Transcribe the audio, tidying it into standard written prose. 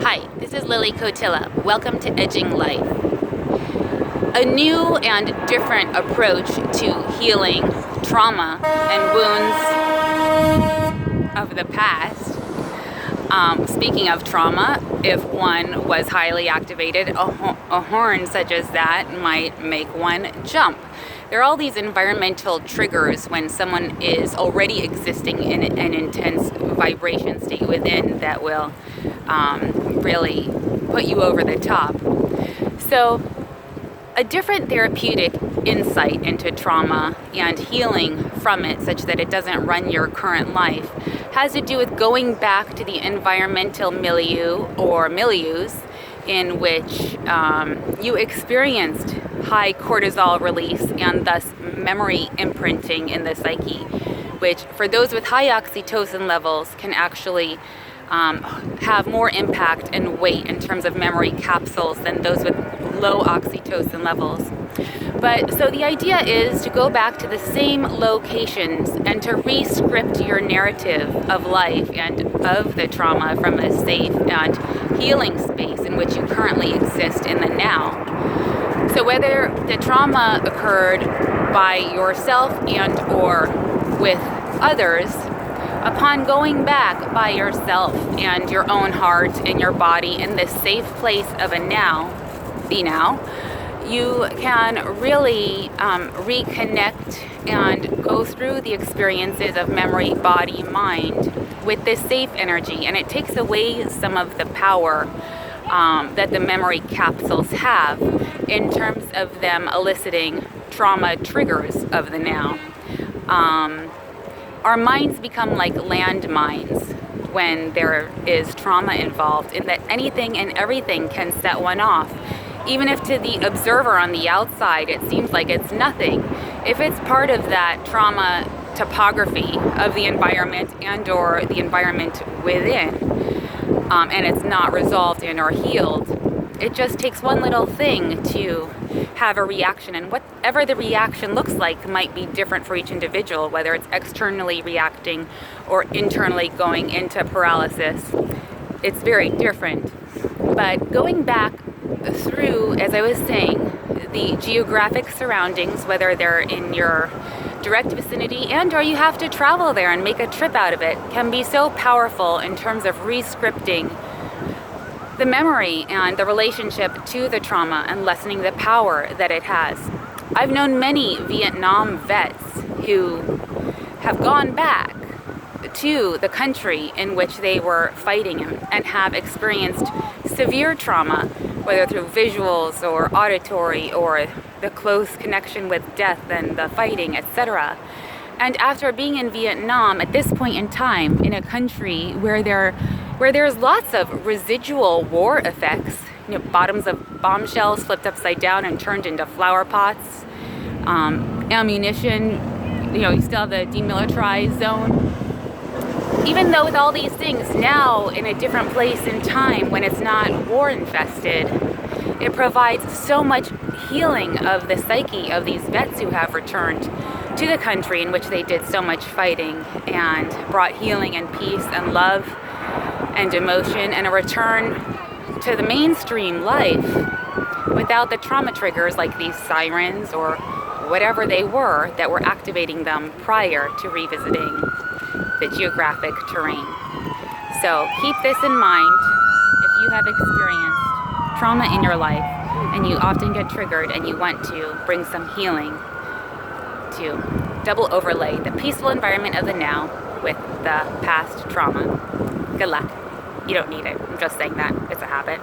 Hi, this is Lily Cotilla. Welcome to Edging Life. A new and different approach to healing trauma and wounds of the past. Speaking of trauma, if one was highly activated, a horn such as that might make one jump. There are all these environmental triggers when someone is already existing in an intense vibration state within that will really put you over the top. So a different therapeutic insight into trauma and healing from it such that it doesn't run your current life has to do with going back to the environmental milieu or milieus in which you experienced high cortisol release and thus memory imprinting in the psyche, which for those with high oxytocin levels can actually have more impact and weight in terms of memory capsules than those with low oxytocin levels. But so the idea is to go back to the same locations and to re-script your narrative of life and of the trauma from a safe and healing space in which you currently exist in the now. So whether the trauma occurred by yourself and or with others, upon going back by yourself and your own heart and your body in this safe place of a now, the now, you can really reconnect and go through the experiences of memory, body, mind with this safe energy. And it takes away some of the power that the memory capsules have in terms of them eliciting trauma triggers of the now. Our minds become like landmines when there is trauma involved, in that anything and everything can set one off. Even if to the observer on the outside it seems like it's nothing, if it's part of that trauma topography of the environment and or the environment within, and it's not resolved and or healed, it just takes one little thing to have a reaction, and whatever the reaction looks like might be different for each individual, whether it's externally reacting or internally going into paralysis. It's very different. But going back through, as I was saying, the geographic surroundings, whether they're in your direct vicinity and or you have to travel there and make a trip out of it, can be so powerful in terms of re-scripting the memory and the relationship to the trauma and lessening the power that it has. I've known many Vietnam vets who have gone back to the country in which they were fighting and have experienced severe trauma, whether through visuals or auditory or the close connection with death and the fighting, etc. And after being in Vietnam at this point in time, in a country where there's lots of residual war effects, bottoms of bombshells flipped upside down and turned into flower pots, ammunition, you still have the demilitarized zone. Even though with all these things now in a different place in time when it's not war infested, it provides so much healing of the psyche of these vets who have returned to the country in which they did so much fighting and brought healing and peace and love and emotion and a return to the mainstream life without the trauma triggers like these sirens or whatever they were that were activating them prior to revisiting the geographic terrain. So keep this in mind if you have experienced trauma in your life and you often get triggered and you want to bring some healing to double overlay the peaceful environment of the now with the past trauma. Good luck. You don't need it. I'm just saying that. It's a habit.